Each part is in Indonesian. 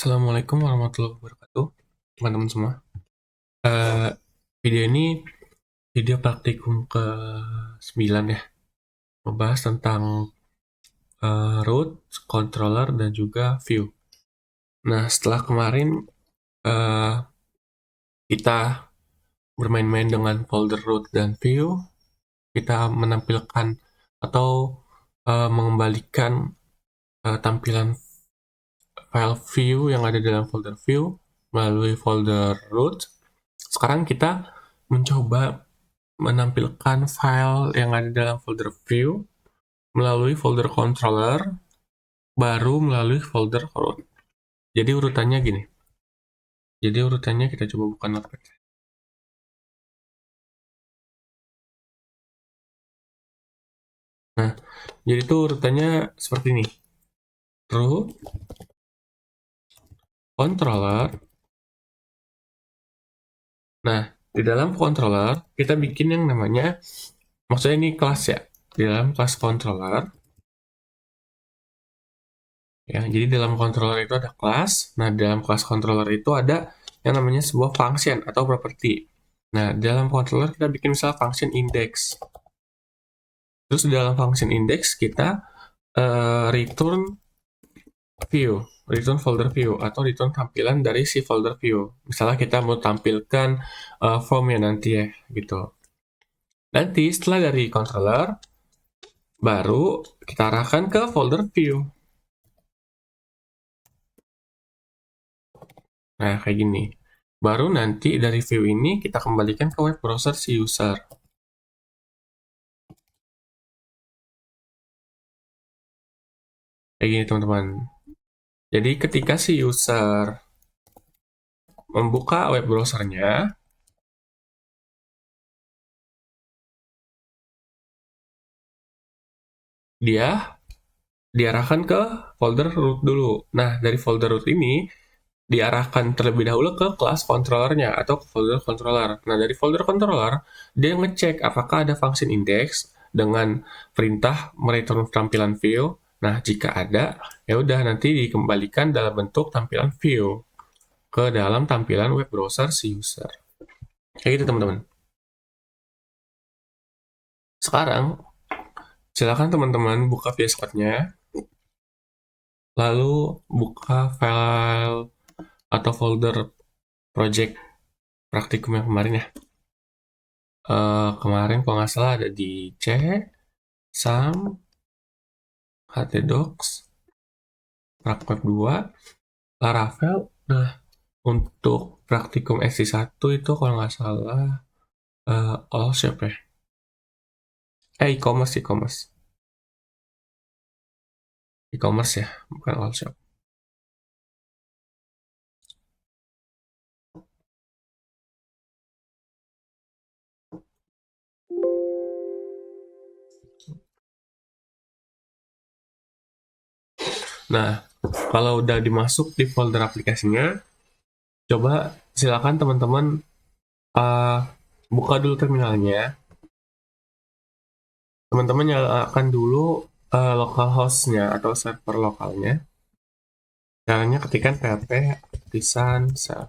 Assalamualaikum warahmatullahi wabarakatuh, teman-teman semua. Eh, Video ini video praktikum ke-9 ya, membahas tentang root, controller, dan juga view. Nah, setelah kemarin eh, kita bermain-main dengan folder root dan view, kita menampilkan atau mengembalikan tampilan file view yang ada dalam folder view melalui folder root. Sekarang kita mencoba menampilkan file yang ada dalam folder view melalui folder controller, baru melalui folder root. Jadi urutannya gini. Jadi urutannya kita coba buka Notepad. Nah, jadi itu urutannya seperti ini. Root, controller. Nah, di dalam controller kita bikin yang namanya, maksudnya ini kelas ya. Di dalam kelas controller, ya, jadi dalam controller itu ada kelas. Nah, dalam kelas controller itu ada yang namanya sebuah function atau property. Nah, dalam controller kita bikin misal function index. Terus di dalam function index kita return view, return folder view, atau return tampilan dari si folder view. Misalnya kita mau tampilkan formnya nanti ya, gitu. Nanti setelah dari controller, baru kita arahkan ke folder view. Nah, kayak gini. Baru nanti dari view ini kita kembalikan ke web browser si user. Kayak gini teman-teman. Jadi ketika si user membuka web browsernya, dia diarahkan ke folder root dulu. Nah, dari folder root ini diarahkan terlebih dahulu ke kelas controllernya atau ke folder controller. Nah, dari folder controller, dia ngecek apakah ada function index dengan perintah mereturn tampilan view. Nah, jika ada, ya udah nanti dikembalikan dalam bentuk tampilan view ke dalam tampilan web browser si user. Kayak gitu, teman-teman. Sekarang, silakan teman-teman buka VS Code-nya, lalu buka file atau folder project praktikum yang kemarin ya. Kemarin kalau nggak salah ada di C, SAM, htdocs, Prakweb 2, Laravel. Nah, untuk praktikum SC1 itu kalau nggak salah Allshop ya. E-commerce, e-commerce. E-commerce ya, bukan Allshop. Nah, kalau udah dimasuk di folder aplikasinya, coba silakan teman-teman buka dulu terminalnya. Teman-teman nyalakan dulu localhost-nya atau server lokalnya. Caranya ketikkan php artisan self.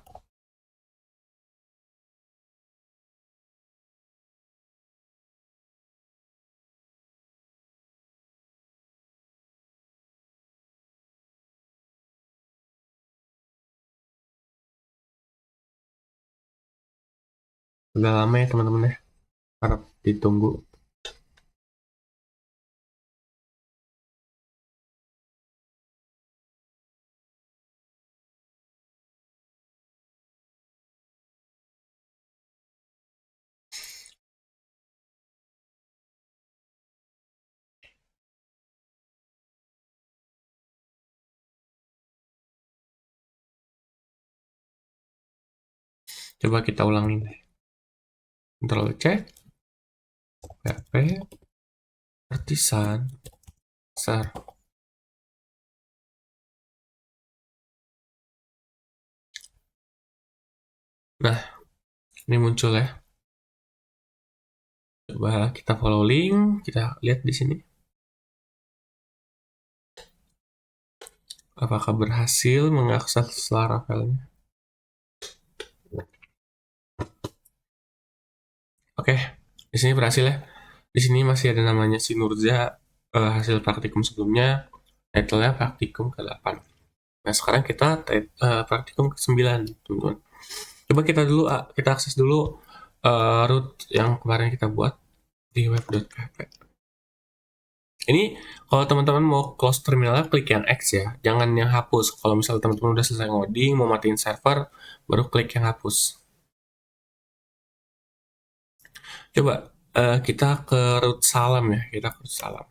Udah lama ya teman-teman ya, harap ditunggu. Coba kita ulangin deh. Ctrl C, php artisan ser. Nah, ini muncul ya. Coba kita follow link, kita lihat di sini. Apakah berhasil mengakses Laravelnya? Oke, di sini berhasil ya. Di sini masih ada namanya Sinurza, hasil praktikum sebelumnya, title-nya praktikum ke-8. Nah, sekarang kita praktikum ke-9, teman-teman. Coba kita akses dulu root yang kemarin kita buat di web.php. Ini kalau teman-teman mau close terminalnya, klik yang X ya, jangan yang hapus. Kalau misalnya teman-teman udah selesai ngoding, mau matiin server, baru klik yang hapus. Coba kita ke root salam ya, kita ke root salam.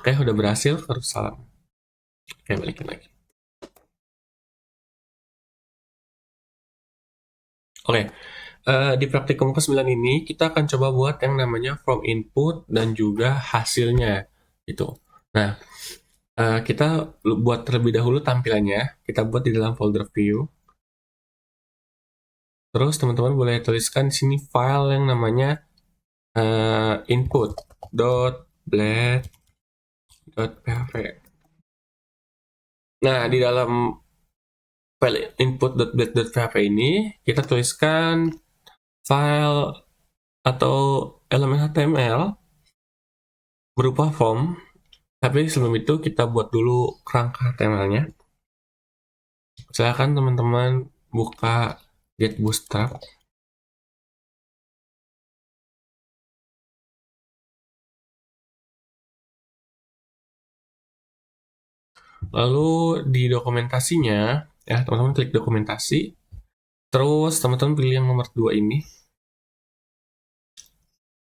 Oke, udah berhasil ke root salam. Oke, balikin lagi. Oke, di praktikum ke-9 ini kita akan coba buat yang namanya from input dan juga hasilnya gitu. Nah, kita buat terlebih dahulu tampilannya, kita buat di dalam folder view. Terus teman-teman boleh tuliskan di sini file yang namanya input.blade.php. Nah, di dalam file input.blade.php ini kita tuliskan file atau elemen HTML berupa form. Tapi sebelum itu kita buat dulu kerangka HTML-nya. Silakan teman-teman buka Get Bootstrap. Lalu di dokumentasinya, ya teman-teman klik dokumentasi. Terus teman-teman pilih yang nomor 2 ini.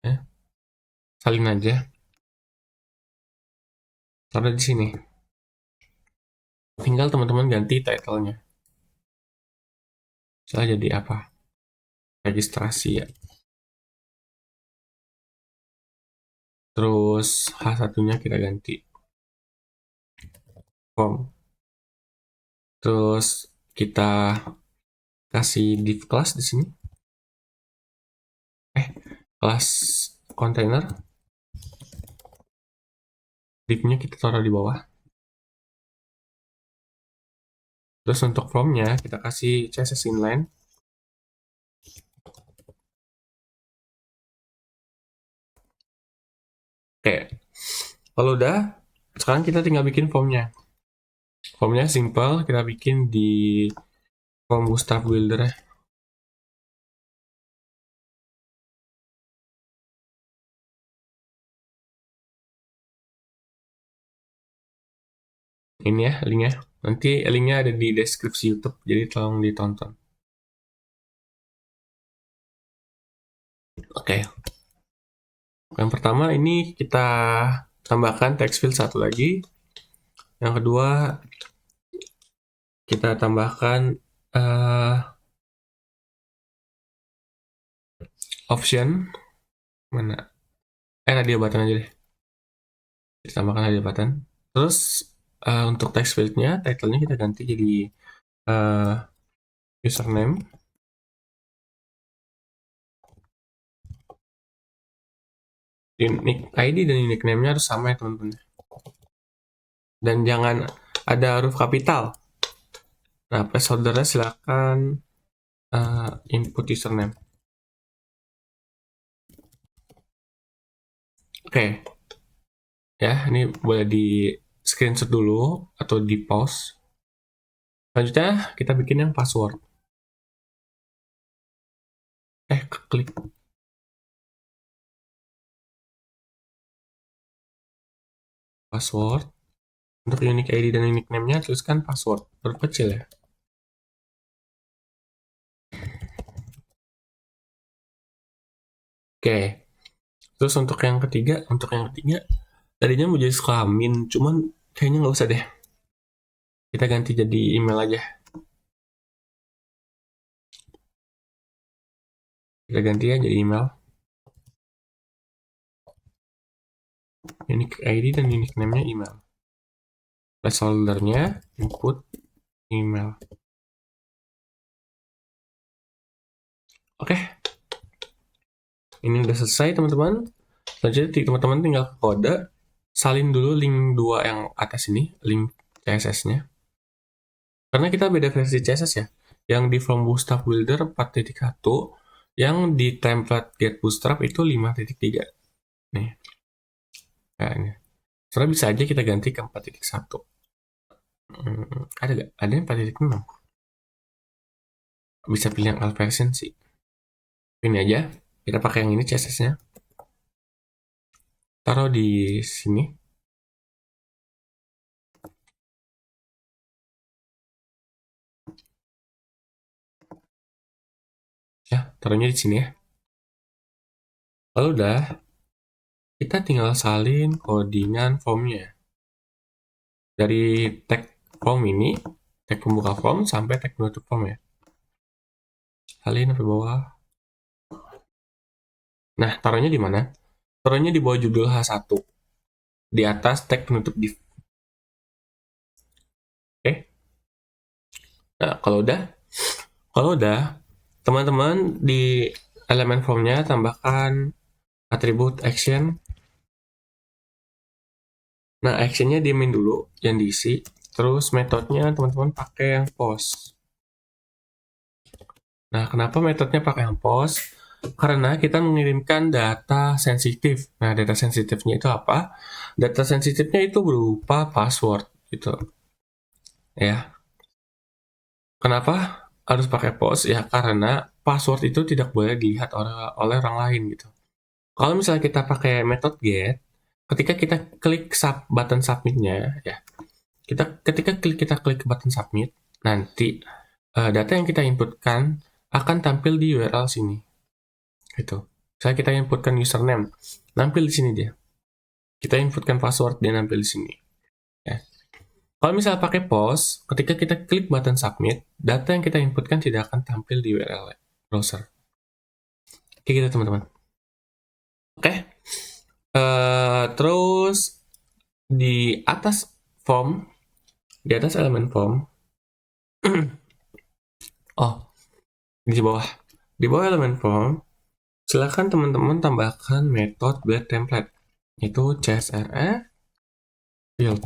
Ya, salin aja. Taruh di sini. Tinggal teman-teman ganti title-nya. Misalnya jadi apa? Registrasi ya. Terus H1-nya kita ganti form. Terus kita kasih div class di sini. Kelas container. Div-nya kita taruh di bawah. Terus untuk formnya kita kasih CSS inline. Oke, kalau udah, sekarang kita tinggal bikin formnya. Formnya simple, kita bikin di form Bootstrap Builder ya. Ini ya linknya. Nanti linknya ada di deskripsi YouTube, jadi tolong ditonton. Oke. Yang pertama ini kita tambahkan text field satu lagi. Yang kedua kita tambahkan option mana? Radio button aja deh. Kita tambahkan radio button. Terus untuk text fieldnya, title-nya kita ganti jadi username. Unique ID dan unique name-nya harus sama ya teman-teman. Dan jangan ada huruf kapital. Nah, placeholder-nya silakan input username. Oke. Ya, ini boleh di screenshot dulu atau di pause. Selanjutnya kita bikin yang password. Klik password. Untuk unique ID dan unique name-nya tuliskan password. Huruf kecil ya. Oke. Terus untuk yang ketiga tadinya mau jadi kelamin, cuman kayaknya nggak usah deh. Kita ganti jadi email aja. Kita ganti ya jadi email. Unique ID dan unique name-nya email. Placeholder-nya input email. Oke. Ini udah selesai teman-teman. Selanjutnya teman-teman tinggal ke kode, salin dulu link 2 yang atas ini, link CSS-nya. Karena kita beda versi CSS ya. Yang di From Bootstrap Builder 4.1, yang di template Get Bootstrap itu 5.3. Nih. Nah, ini. Sebenarnya bisa aja kita ganti ke 4.1. Ada nggak? Ada yang 4.6. Bisa pilih yang alt version sih. Ini aja. Kita pakai yang ini CSS-nya. Taruh di sini. Ya, taruhnya di sini ya. Lalu udah, kita tinggal salin codingan formnya. Dari tag form ini, tag pembuka form sampai tag penutup form ya. Salin sampai bawah. Nah, taruhnya di mana? Taruhnya di bawah judul H1. Di atas tag penutup div. Oke. Nah, kalau udah, teman-teman di elemen formnya tambahkan atribut action. Nah, actionnya diamin dulu yang diisi. Terus metodenya teman-teman pakai yang post. Nah, kenapa metodenya pakai yang post? Karena kita mengirimkan data sensitif. Nah, data sensitifnya itu apa? Data sensitifnya itu berupa password gitu. Ya. Kenapa harus pakai post? Ya, karena password itu tidak boleh dilihat oleh orang lain gitu. Kalau misalnya kita pakai metode get, ketika kita klik button submit-nya, ya, ketika kita klik button submit, nanti data yang kita inputkan akan tampil di URL sini. Gitu. Saya kita inputkan username, nampil di sini dia. Kita inputkan password, dia nampil di sini. Ya. Kalau misalnya pakai post, ketika kita klik button submit, data yang kita inputkan tidak akan tampil di URL browser. Kayak gitu teman-teman. Oke. Terus di atas form, di atas elemen form, oh, di bawah elemen form, silakan teman-teman tambahkan metode build template, itu CSRF field.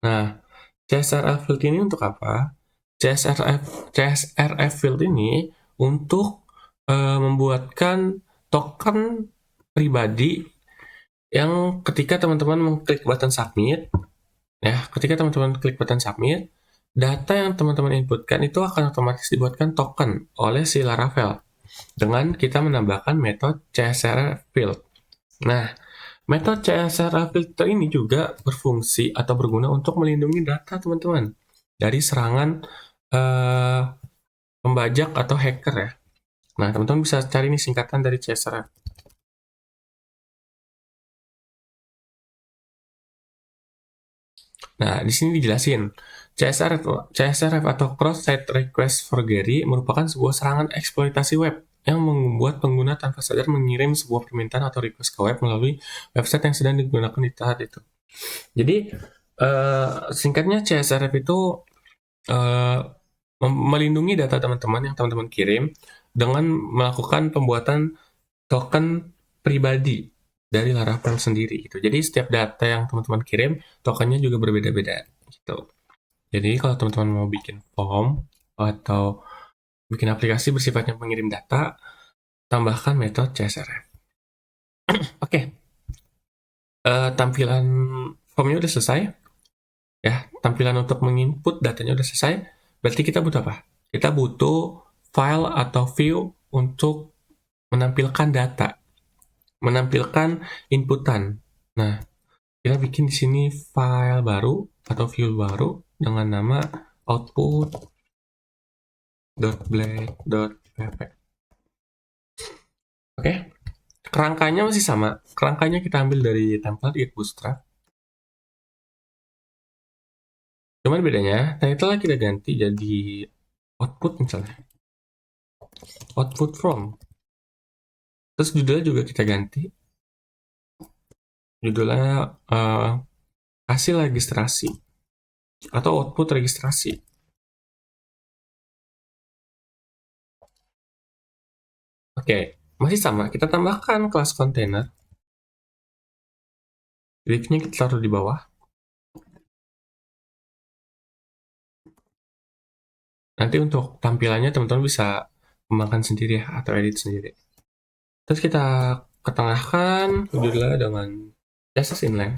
Nah, CSRF field ini untuk apa? CSRF field ini untuk membuatkan token pribadi yang ketika teman-teman mengklik button submit, ya, ketika teman-teman klik button submit, data yang teman-teman inputkan itu akan otomatis dibuatkan token oleh si Laravel dengan kita menambahkan metode CSRF field. Nah, metode CSRF filter ini juga berfungsi atau berguna untuk melindungi data teman-teman dari serangan pembajak atau hacker ya. Nah, teman-teman bisa cari nih singkatan dari CSRF. Nah, di sini dijelasin. CSRF atau Cross-Site Request Forgery merupakan sebuah serangan eksploitasi web yang membuat pengguna tanpa sadar mengirim sebuah permintaan atau request ke web melalui website yang sedang digunakan di saat itu. Jadi, singkatnya CSRF itu melindungi data teman-teman yang teman-teman kirim dengan melakukan pembuatan token pribadi dari Laravel sendiri gitu. Jadi setiap data yang teman-teman kirim, tokennya juga berbeda-beda gitu. Jadi kalau teman-teman mau bikin form atau bikin aplikasi bersifatnya mengirim data, tambahkan metode CSRF. Oke. Tampilan formnya udah selesai. Ya, tampilan untuk menginput datanya udah selesai. Berarti kita butuh apa? Kita butuh file atau view untuk menampilkan data, menampilkan inputan. Nah, kita bikin di sini file baru atau view baru dengan nama output.blade.pp. Oke, kerangkanya masih sama. Kerangkanya kita ambil dari template Git Bootstrap. Cuman bedanya, title kita ganti jadi output misalnya. Output from. Terus judulnya juga kita ganti. Judulnya hasil registrasi atau output registrasi. Oke, Masih sama, kita tambahkan kelas container. Div-nya kita taruh di bawah. Nanti untuk tampilannya teman-teman bisa kembangkan sendiri ya, atau edit sendiri. Terus kita ketengahkan judulnya dengan CSS inline.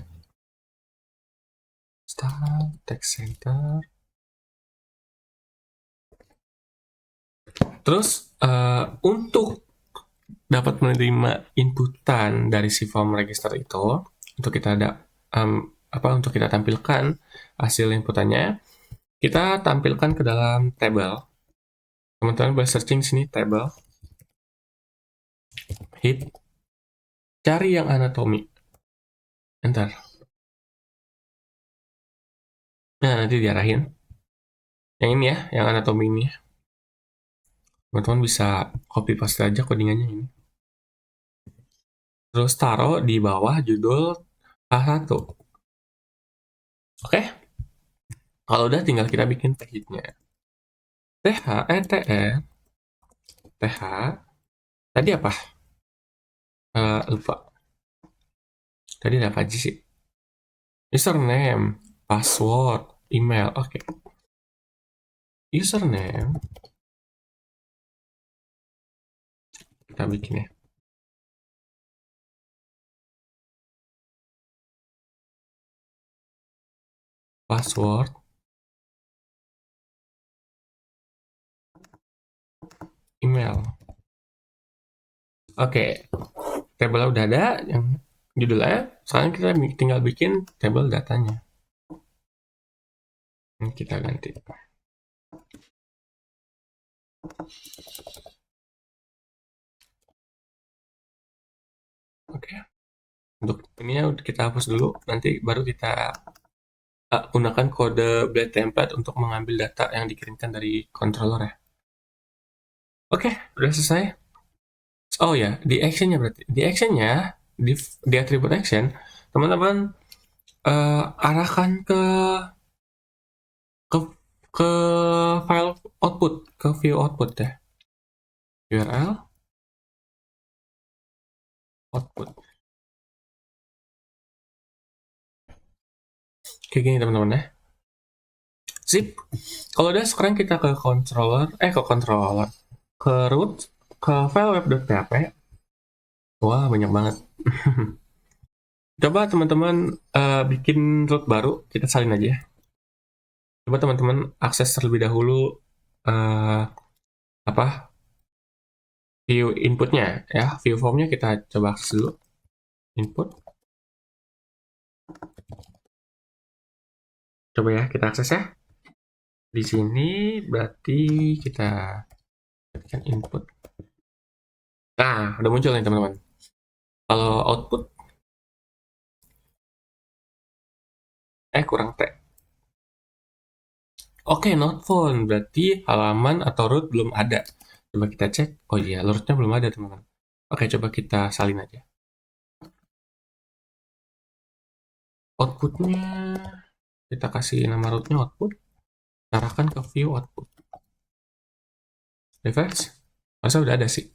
Style, text center. Terus untuk dapat menerima inputan dari si form register itu, untuk kita untuk kita tampilkan hasil inputannya, kita tampilkan ke dalam table. Teman-teman boleh searching sini table, hit, cari yang anatomi, enter. Nah, nanti diarahin. Yang ini ya, yang anatomi ini. Teman-teman bisa copy paste aja codingannya ini. Terus taruh di bawah judul A1. Oke? Kalau udah tinggal kita bikin tag-nya. TH, tadi apa? Lupa. Tadi ada apa aja sih? Username, password, email. Oke. Username. Kita bikin ya. Password. Email. Oke. Tabel udah ada yang judulnya. Sekarang kita tinggal bikin tabel datanya. Ini kita ganti. Oke. Untuk ini kita hapus dulu. Nanti baru kita gunakan kode blade template untuk mengambil data yang dikirimkan dari controller ya. Oke, udah selesai. Oh ya, di actionnya berarti. Di actionnya, di attribute action, teman-teman arahkan ke ke file output, ke view output ya. URL output. Kayak gini teman-teman ya. Zip. Kalau udah sekarang kita ke controller, ke root, ke file web.php. Wah, banyak banget. Coba teman-teman bikin root baru, kita salin aja ya. Coba teman-teman akses terlebih dahulu view inputnya ya, view formnya kita coba akses dulu. Input. Coba ya kita akses ya. Di sini berarti kita ketikkan input. Nah, udah muncul nih teman-teman. Kalau output, kurang T. Oke, not found. Berarti halaman atau root belum ada. Coba kita cek. Oh iya, rootnya belum ada teman-teman. Oke, coba kita salin aja. Outputnya, kita kasih nama rootnya output. Arahkan ke view output. Refresh. Masa udah ada sih?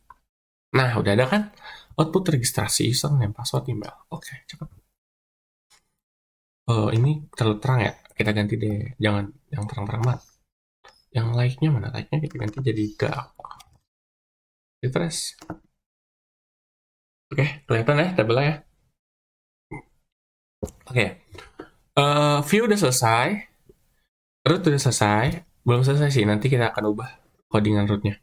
Nah, udah ada kan? Output registrasi username, password, email. Oke, cakep. Ini terlalu terang ya. Kita ganti deh. Jangan yang terang-terang banget. Yang like-nya mana? Like-nya kita ganti jadi dark. Refresh. Oke, kelihatan ya tabelnya ya. Oke. View udah selesai. Root udah selesai. Belum selesai sih. Nanti kita akan ubah codingan rootnya.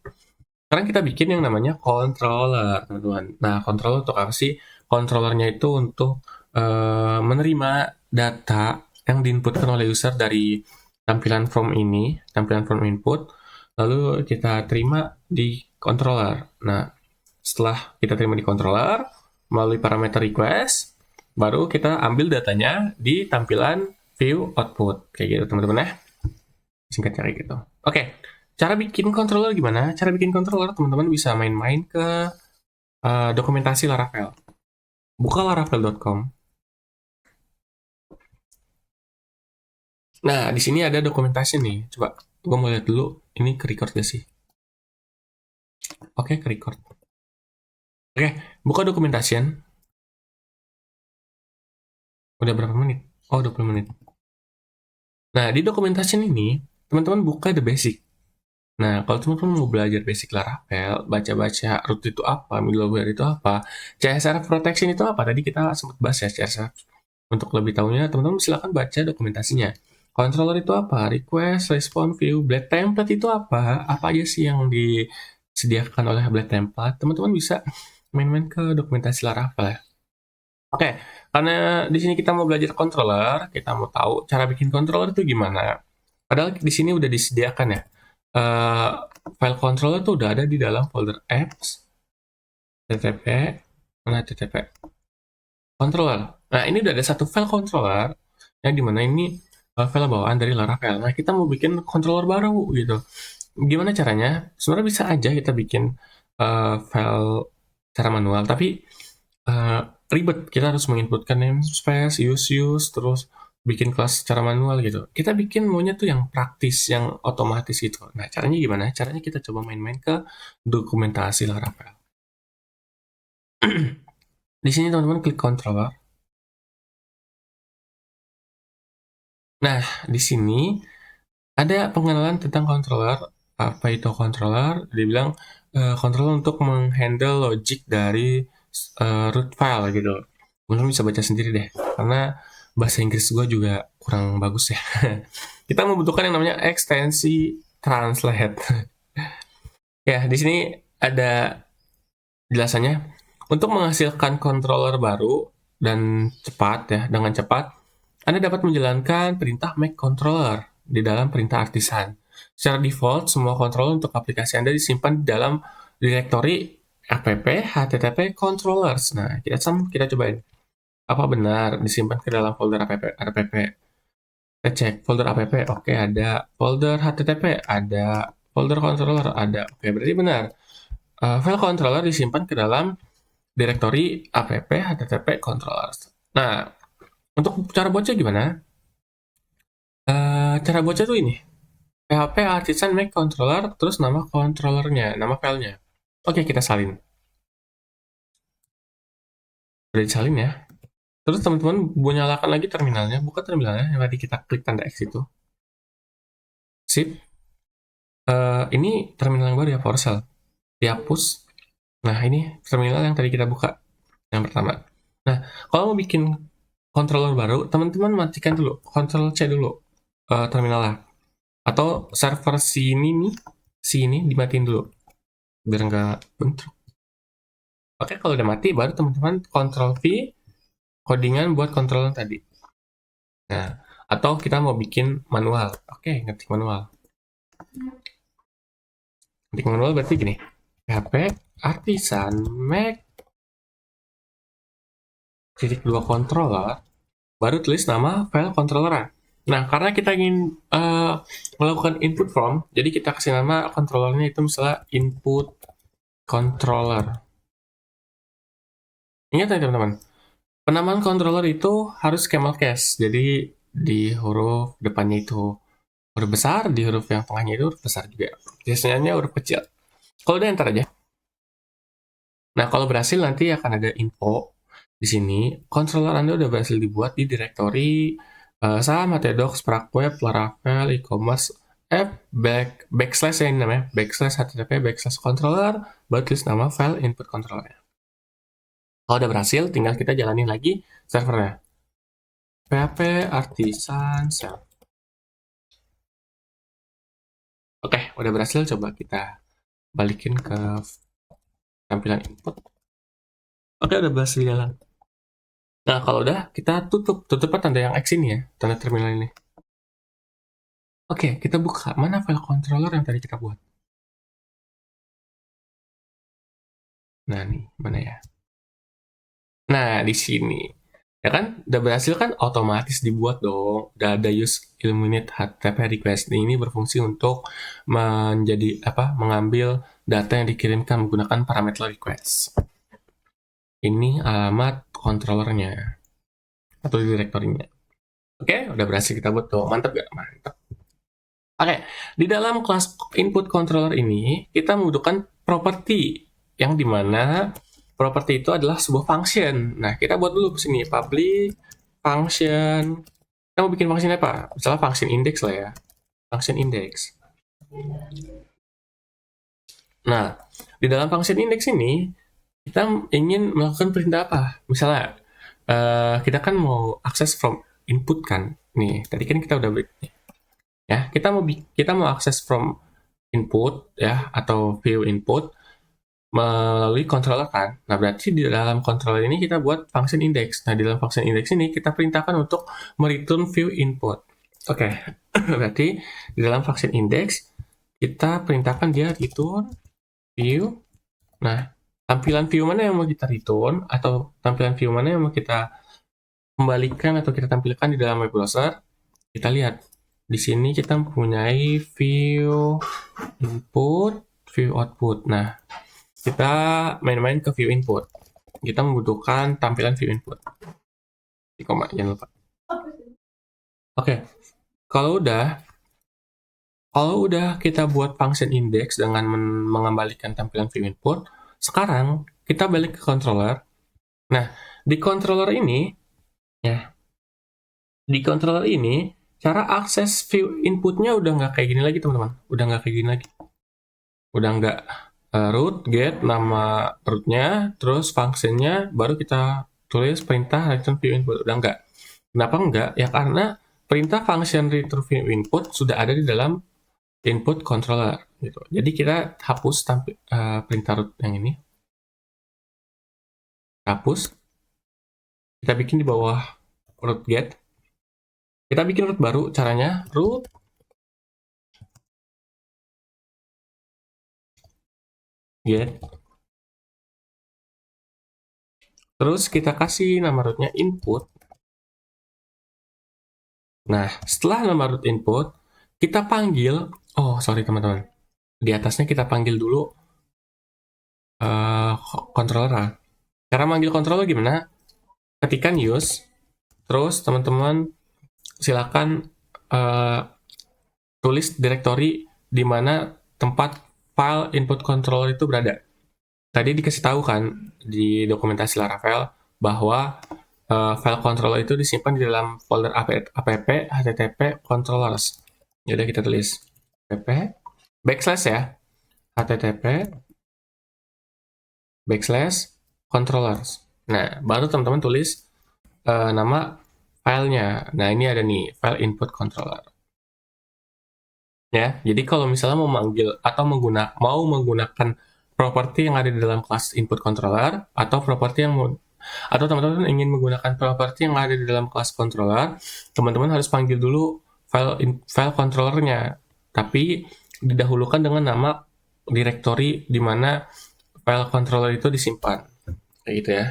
Sekarang kita bikin yang namanya controller, teman-teman. Nah, controller untuk apa sih? Controllernya itu untuk menerima data yang diinputkan oleh user dari tampilan form ini, tampilan form input, lalu kita terima di controller. Nah, setelah kita terima di controller, melalui parameter request, baru kita ambil datanya di tampilan view output. Kayak gitu, teman-teman ya. Singkatnya kayak gitu. Oke, cara bikin controller gimana? Cara bikin controller, teman-teman bisa main-main ke dokumentasi Laravel. Buka laravel.com. Nah, di sini ada dokumentasi nih. Coba, gue mau lihat dulu. Ini ke record gak sih? Oke, ke record. Oke, buka documentation. Udah berapa menit? Oh, 20 menit. Nah, di documentation ini, teman-teman buka the basic. Nah, kalau teman-teman mau belajar basic Laravel, baca-baca root itu apa, middleware itu apa, CSRF protection itu apa, tadi kita sempat bahas ya CSRF. Untuk lebih tahunya, teman-teman silakan baca dokumentasinya. Controller itu apa? Request, response, view, blade template itu apa? Apa aja sih yang disediakan oleh blade template? Teman-teman bisa main-main ke dokumentasi Laravel ya. Oke, karena di sini kita mau belajar controller, kita mau tahu cara bikin controller itu gimana. Padahal di sini udah disediakan ya. Eh, File controller tuh udah ada di dalam folder apps, ttp, mana ttp, controller. Nah, ini udah ada satu file controller, yang dimana ini file bawaan dari Laravel. Nah, kita mau bikin controller baru gitu. Gimana caranya? Sebenarnya bisa aja kita bikin file secara manual, tapi uh, ribet. Kita harus menginputkan namespace, use, terus bikin kelas secara manual gitu. Kita bikin maunya tuh yang praktis, yang otomatis gitu. Nah, caranya gimana? Caranya kita coba main-main ke dokumentasi Laravel. Di sini teman-teman klik controller. Nah, di sini ada pengenalan tentang controller. Apa itu controller? Dia bilang controller untuk menghandle logic dari root file gitu. Mungkin bisa baca sendiri deh, karena bahasa Inggris gue juga kurang bagus ya. Kita membutuhkan yang namanya ekstensi translate. Ya, di sini ada jelasannya. Untuk menghasilkan controller baru dan cepat ya, dengan cepat, Anda dapat menjalankan perintah make controller di dalam perintah artisan. Secara default, semua controller untuk aplikasi Anda disimpan di dalam directory app http controllers. Nah, kita cobain. Apa benar disimpan ke dalam folder app? Kita cek folder app, oke ada. Folder http, ada. Folder controller, ada. Oke, berarti benar. File controller disimpan ke dalam directory app http controllers. Nah, untuk cara bocah gimana? Cara bocah tuh ini. PHP artisan make controller, terus nama controllernya, nama filenya. Oke, kita salin. Udah disalin ya. Terus teman-teman nyalakan lagi terminalnya, buka terminalnya yang tadi kita klik tanda X itu. Sip. Ini terminal yang baru ya, PowerShell. Dihapus. Nah, ini terminal yang tadi kita buka. Yang pertama. Nah, kalau mau bikin controller baru, teman-teman matikan dulu. Ctrl C dulu terminalnya. Atau server sini dimatiin dulu. Biar nggak bentrok. Oke, kalau udah mati, baru teman-teman Ctrl V, codingan buat controller tadi. Nah, atau kita mau bikin manual. Oke, ngetik manual. Ngetik manual berarti gini. PHP artisan make titik dua controller, baru tulis nama file controller. Nah, karena kita ingin melakukan input from, jadi kita kasih nama controllernya itu misalnya input controller. Ingat ya teman-teman, penamaan controller itu harus camel case, jadi di huruf depannya itu huruf besar, di huruf yang tengahnya itu huruf besar juga. Biasanya huruf kecil. Kalau udah enter aja. Nah, kalau berhasil nanti akan ada info di sini. Controller Anda udah berhasil dibuat di directory saham, htdocs, spragweb, laravel, e-commerce, app, backslash ya ini namanya, backslash http, backslash controller, buat tulis nama file input controller. Kalau udah berhasil, tinggal kita jalanin lagi servernya. PHP artisan self. Oke, udah berhasil. Coba kita balikin ke tampilan input. Oke, udah berhasil jalan. Nah, kalau udah, kita tutup tanda yang X ini ya, tanda terminal ini. Oke, kita buka. Mana file controller yang tadi kita buat? Nah, nih, mana ya? Nah, di sini. Ya kan, udah berhasil kan otomatis dibuat dong. Udah ada use illuminate HTTP request. Ini berfungsi untuk mengambil data yang dikirimkan menggunakan parameter request. Ini alamat controllernya atau direktorinya. Oke, udah berhasil kita buat tuh. Mantap gak? Mantap. Oke, di dalam kelas input controller ini kita membutuhkan property yang dimana properti itu adalah sebuah function. Nah, kita buat dulu ke sini public function. Kita mau bikin function apa? Misalnya function index lah ya. Function index. Nah, di dalam function index ini kita ingin melakukan perintah apa? Misalnya kita kan mau akses from input kan. Nih, tadi kan kita udah ya, kita mau akses from input ya atau view input melalui controller kan. Nah, berarti di dalam controller ini kita buat function index. Nah, di dalam function index ini kita perintahkan untuk mereturn view input. Oke. Berarti di dalam function index kita perintahkan dia return view. Nah, tampilan view mana yang mau kita return atau tampilan view mana yang mau kita kembalikan atau kita tampilkan di dalam web browser? Kita lihat. Di sini kita mempunyai view input, view output. Nah, kita main-main ke view input. Kita membutuhkan tampilan view input. Di koma, jangan lupa. Oke. Kalau udah kita buat function index dengan mengembalikan tampilan view input, sekarang kita balik ke controller. Nah, di controller ini cara akses view inputnya udah nggak kayak gini lagi, teman-teman. Udah nggak kayak gini lagi. Udah nggak root, get, nama rootnya, terus functionnya, baru kita tulis perintah return view input. Udah nggak. Kenapa nggak? Ya karena perintah function return view input sudah ada di dalam input controller. Gitu. Jadi kita hapus perintah root yang ini. Hapus. Kita bikin di bawah root get. Kita bikin root baru, caranya root get. Terus kita kasih nama rootnya input. Nah, setelah nama root input, kita panggil, oh sorry teman-teman, di atasnya kita panggil dulu controller. Cara manggil controller gimana? Ketikkan use, terus teman-teman silakan tulis directory di mana tempat file input controller itu berada. Tadi dikasih tahu kan di dokumentasi Laravel bahwa file controller itu disimpan di dalam folder app http controllers. Jadi kita tulis http backslash ya, http backslash controllers. Nah, baru teman-teman tulis nama filenya. Nah, ini ada nih, file input controller. Ya, jadi kalau misalnya mau manggil atau mau menggunakan properti yang ada di dalam kelas input controller atau properti yang atau teman-teman ingin menggunakan properti yang ada di dalam kelas controller, teman-teman harus panggil dulu file controllernya, tapi didahulukan dengan nama directory di mana file controller itu disimpan, kayak gitu ya.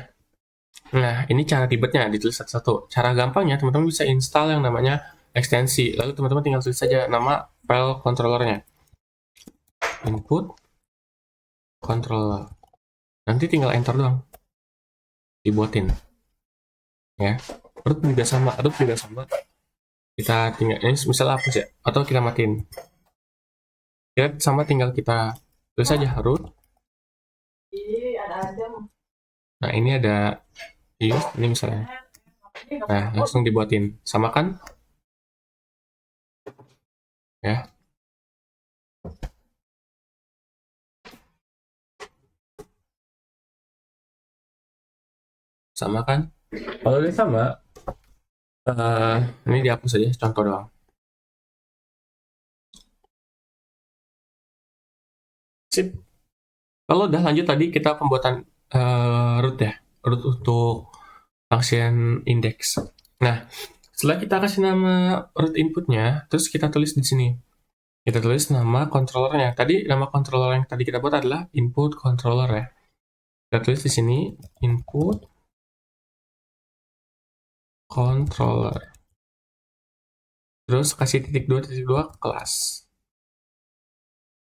Nah, ini cara ribetnya ditulis satu-satu. Cara gampangnya teman-teman bisa install yang namanya ekstensi, lalu teman-teman tinggal tulis saja nama file controllernya, input controller. Nanti tinggal enter doang, dibuatin. Ya, root juga sama. Kita tinggal ini misalnya hapus ya, atau kita matiin. Ya, sama tinggal kita tulis saja root. Nah, ini ada use, ini misalnya. Nah, langsung dibuatin. Sama kan? Ya. Sama kan? Kalau udah sama, ini dihapus aja, contoh doang. Sip. Kalau udah lanjut tadi kita pembuatan root ya, root untuk function index. Nah, setelah kita kasih nama root inputnya, terus kita tulis di sini. Kita tulis nama controllernya. Tadi nama controller yang tadi kita buat adalah input controller ya. Kita tulis di sini input controller. Terus kasih titik 2 kelas.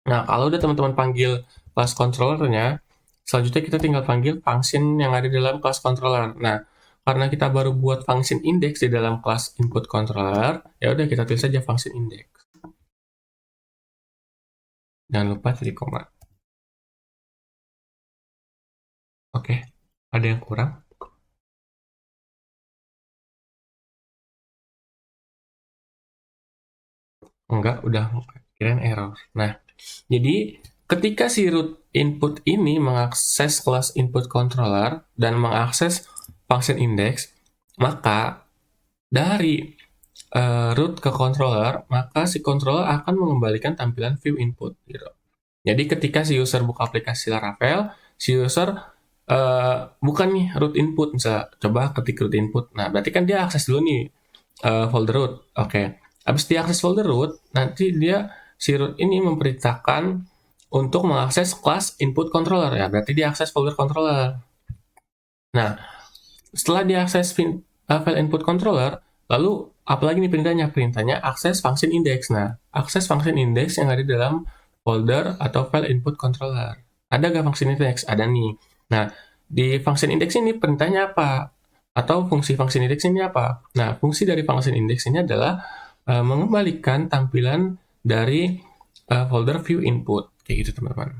Nah, kalau udah teman-teman panggil kelas controllernya, selanjutnya kita tinggal panggil function yang ada di dalam kelas controller. Nah, karena kita baru buat function index di dalam kelas input controller, ya udah kita tulis saja function index. Jangan lupa titik koma. Oke. Ada yang kurang? Enggak, udah kirain error. Nah, jadi ketika si root input ini mengakses kelas input controller dan mengakses function index, maka dari root ke controller, maka si controller akan mengembalikan tampilan view input gitu. Jadi ketika si user buka aplikasi Laravel, si user bukan nih root input, misalnya coba ketik root input. Nah, berarti kan dia akses dulu nih folder root. Oke. Habis dia akses folder root, nanti dia si root ini memperintahkan untuk mengakses kelas input controller ya. Berarti dia akses folder controller. Nah, setelah diakses file input controller, lalu apalagi nih perintahnya? Perintahnya akses function index. Nah, akses function index yang ada di dalam folder atau file input controller. Ada nggak function index? Ada nih. Nah, di function index ini perintahnya apa? Atau fungsi function index ini apa? Nah, fungsi dari function index ini adalah mengembalikan tampilan dari folder view input. Kayak gitu, teman-teman.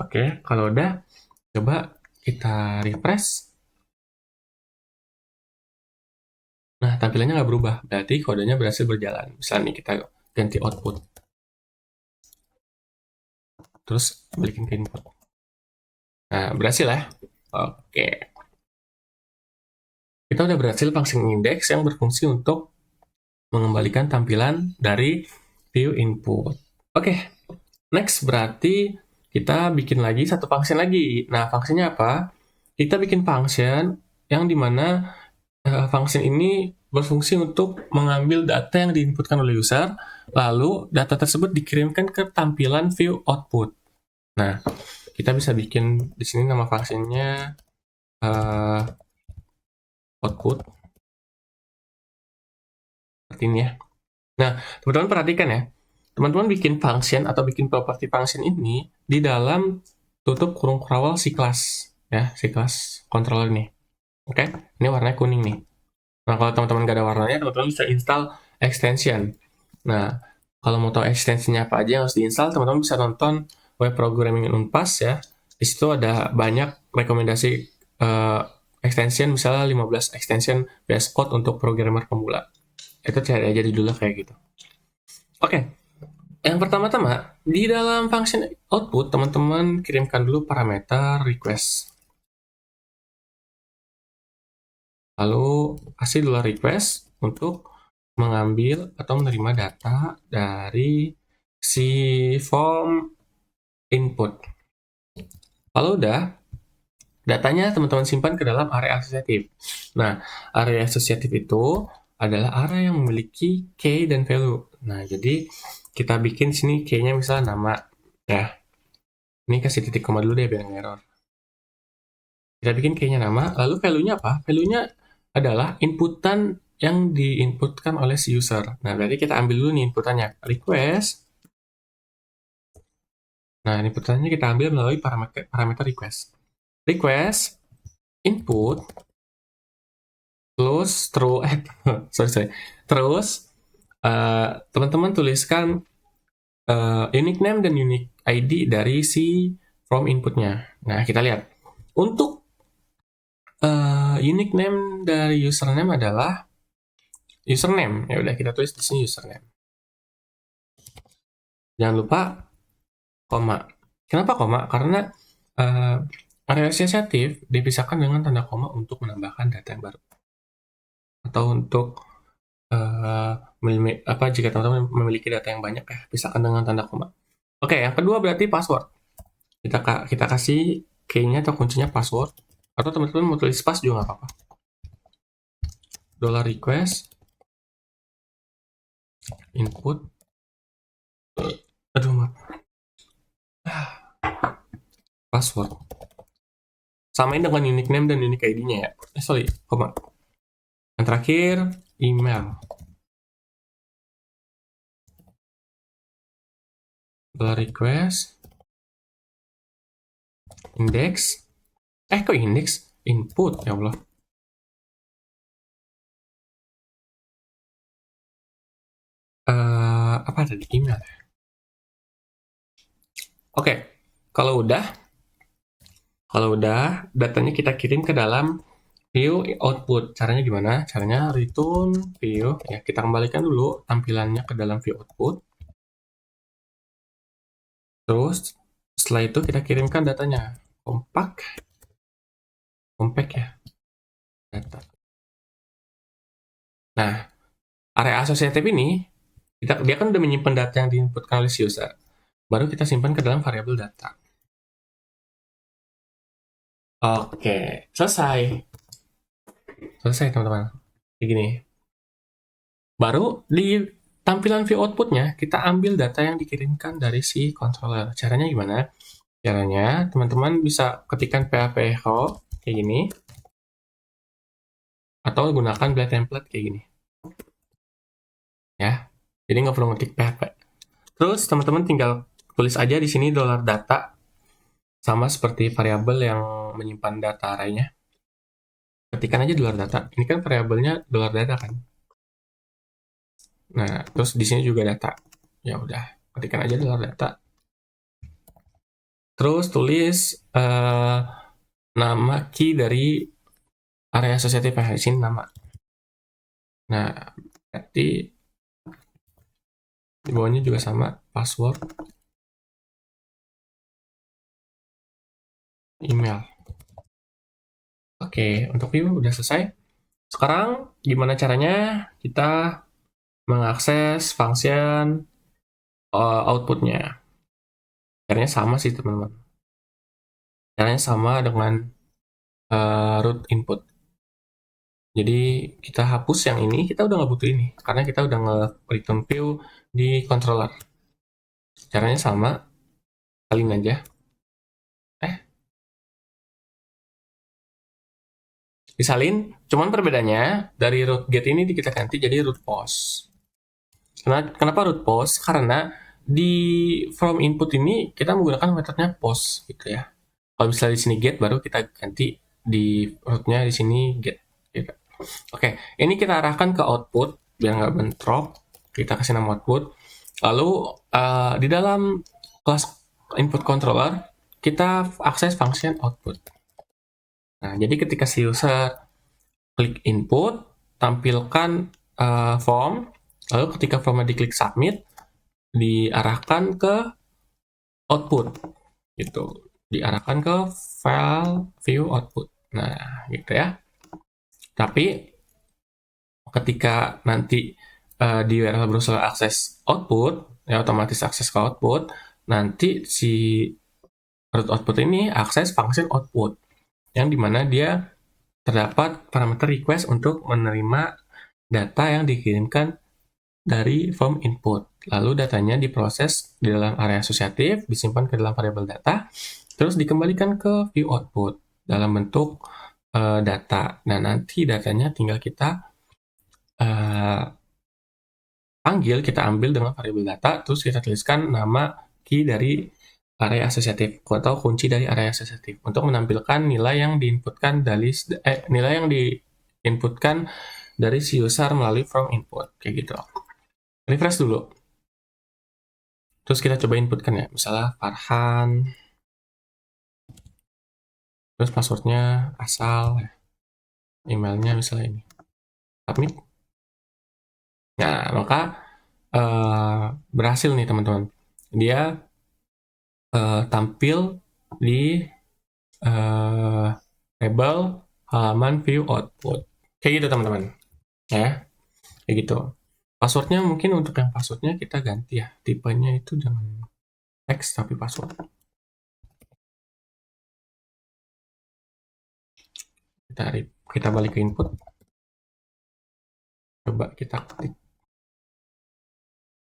Oke, kalau udah, coba kita refresh. Nah, tampilannya nggak berubah. Berarti kodenya berhasil berjalan. Misalnya nih, kita ganti output. Terus balikin ke input. Nah, berhasil ya. Oke. Kita udah berhasil function index yang berfungsi untuk mengembalikan tampilan dari view input. Oke. Next, berarti kita bikin lagi satu function lagi. Nah, fungsinya apa? Kita bikin function yang dimana function ini berfungsi untuk mengambil data yang diinputkan oleh user, lalu data tersebut dikirimkan ke tampilan view output. Nah, kita bisa bikin di sini nama fungsinya output seperti ini ya. Nah, teman-teman perhatikan ya. Teman-teman bikin function atau bikin property function ini di dalam tutup kurung kawal si kelas ya, si kelas controller nih. Oke, ini warnanya kuning nih. Nah, kalau teman-teman nggak ada warnanya, teman-teman bisa install extension. Nah, kalau mau tahu extensionnya apa aja yang harus diinstal, teman-teman bisa nonton web programming in Unpas ya. Di situ ada banyak rekomendasi extension, misalnya 15 extension VS Code untuk programmer pemula. Itu cari aja di dulu kayak gitu. Oke, yang pertama-tama, di dalam function output, teman-teman kirimkan dulu parameter request. Lalu kasih dulu request untuk mengambil atau menerima data dari si form input. Kalau udah, datanya teman-teman simpan ke dalam area asosiatif. Nah, area asosiatif itu adalah area yang memiliki key dan value. Nah, jadi kita bikin sini key-nya misalnya nama. Ya, ini kasih titik koma dulu deh biar nggak error. Kita bikin key-nya nama, lalu value-nya apa? Value-nya adalah inputan yang diinputkan oleh si user. Nah, berarti kita ambil dulu nih inputannya. Request. Nah, inputannya kita ambil melalui parameter request. Request, input, terus, sorry. Terus, teman-teman tuliskan unique name dan unique ID dari si from inputnya. Nah, kita lihat. Untuk unique name dari username adalah username. Ya udah kita tulis di sini username. Jangan lupa koma. Kenapa koma? Karena area asosiatif dipisahkan dengan tanda koma untuk menambahkan data yang baru. Atau untuk jika teman-teman memiliki data yang banyak ya, pisahkan dengan tanda koma. Oke, yang kedua berarti password. Kita kasih key-nya atau kuncinya password. Atau teman-teman mau tulis pas juga nggak apa-apa. $request input. Aduh, maaf. Password. Samain dengan unique name dan unique ID-nya ya. Sorry, koma. Yang terakhir, email. $request index. Kok index? Input, ya Allah. Apa tadi? Email. Oke, kalau udah, Kalau udah, datanya kita kirim ke dalam view output. Caranya gimana? Caranya return view. Ya, kita kembalikan dulu tampilannya ke dalam view output. Terus setelah itu kita kirimkan datanya. Compact ya. Data. Nah, area asosiatif ini dia kan udah menyimpan data yang diinputkan oleh si user. Baru kita simpan ke dalam variabel data. Oke, selesai. Selesai teman-teman. Kayak gini. Baru di tampilan view outputnya, kita ambil data yang dikirimkan dari si controller. Caranya gimana? Caranya, teman-teman bisa ketikkan php echo kayak gini, atau gunakan blade template kayak gini. Ya, jadi nggak perlu ngetik php. Terus, teman-teman tinggal tulis aja di sini $data, sama seperti variabel yang menyimpan data arraynya. Ketikkan aja $data. Ini kan variabelnya $data kan. Nah, terus di sini juga data. Ya udah, ketikkan aja $data. Terus tulis nama key dari area asosiatif yang di sini nama. Nah, berarti di bawahnya juga sama, password, email. Oke, untuk view udah selesai. Sekarang gimana caranya kita mengakses function outputnya? Caranya sama sih teman-teman. Caranya sama dengan root input. Jadi kita hapus yang ini, kita udah nggak butuh ini. Karena kita udah nge-return view di controller. Caranya sama, salin aja. Disalin, cuman perbedaannya dari root get ini kita ganti jadi root post. Kenapa root post? Karena di from input ini kita menggunakan metodenya post gitu ya. Kalau misalnya di sini get baru kita ganti di rootnya di sini get. Gitu. Oke, ini kita arahkan ke output biar nggak bentrok. Kita kasih nama output. Lalu di dalam kelas input controller kita akses function output. Nah, jadi ketika si user klik input, tampilkan form, lalu ketika formnya diklik submit, diarahkan ke output, gitu. Diarahkan ke file view output. Nah, gitu ya. Tapi ketika nanti di URL browser akses output, ya otomatis akses ke output, nanti si root output ini akses function output, yang dimana dia terdapat parameter request untuk menerima data yang dikirimkan dari form input. Lalu datanya diproses di dalam area asosiatif, disimpan ke dalam variabel data, terus dikembalikan ke view output dalam bentuk data. Nah, nanti datanya tinggal kita panggil, kita ambil dengan variabel data, terus kita tuliskan nama key dari area asosiatif atau kunci dari area asosiatif untuk menampilkan nilai yang diinputkan dari si user melalui from input kayak gitu. Refresh dulu. Terus kita coba inputkan ya, misalnya Farhan. Terus passwordnya asal, emailnya misalnya ini. Submit. Nah, maka berhasil nih teman-teman. Dia tampil di label halaman view output. Kayak gitu teman-teman. Ya, kayak gitu. Passwordnya mungkin untuk yang passwordnya kita ganti ya. Tipenya itu jangan teks tapi password. Kita balik ke input. Coba kita ketik.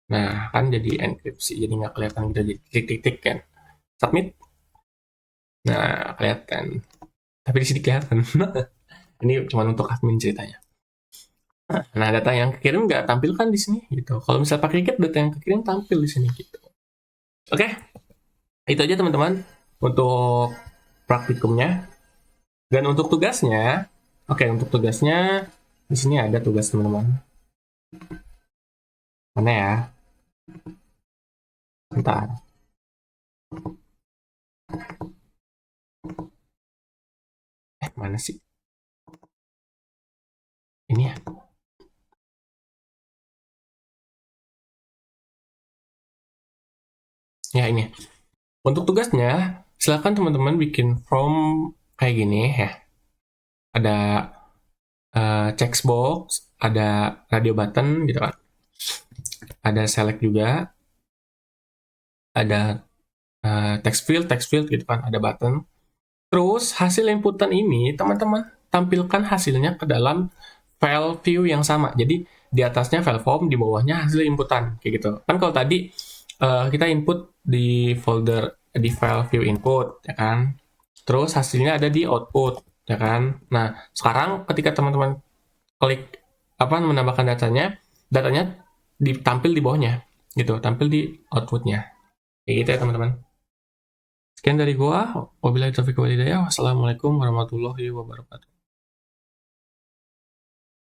Nah, kan jadi enkripsi, jadi nggak kelihatan gitu, jadi titik-titik kan. Submit. Nah, kelihatan. Tapi di sini kelihatan. Ini cuma untuk admin ceritanya. Nah, data yang kekirim nggak tampil kan di sini gitu. Kalau misalnya pakai get, data yang kekirim tampil di sini gitu. Oke, itu aja teman-teman untuk praktikumnya. Dan untuk tugasnya, untuk tugasnya di sini ada tugas teman-teman. Mana ya? Bentar. Mana sih? Ini ya. Ya ini. Untuk tugasnya, silakan teman-teman bikin form kayak gini ya. Ada text box, ada radio button gitu kan. Ada select juga, ada text field gitu kan, ada button. Terus hasil inputan ini teman-teman tampilkan hasilnya ke dalam file view yang sama. Jadi di atasnya file form, di bawahnya hasil inputan kayak gitu. Kan kalau tadi kita input di folder di file view input ya kan. Terus hasilnya ada di output ya kan. Nah, sekarang ketika teman-teman klik menambahkan datanya ditampil di bawahnya gitu, tampil di outputnya. Kayak gitu ya teman-teman. Sekian dari gua. Wabillahi taufiq wal hidayah. Wassalamualaikum warahmatullahi wabarakatuh.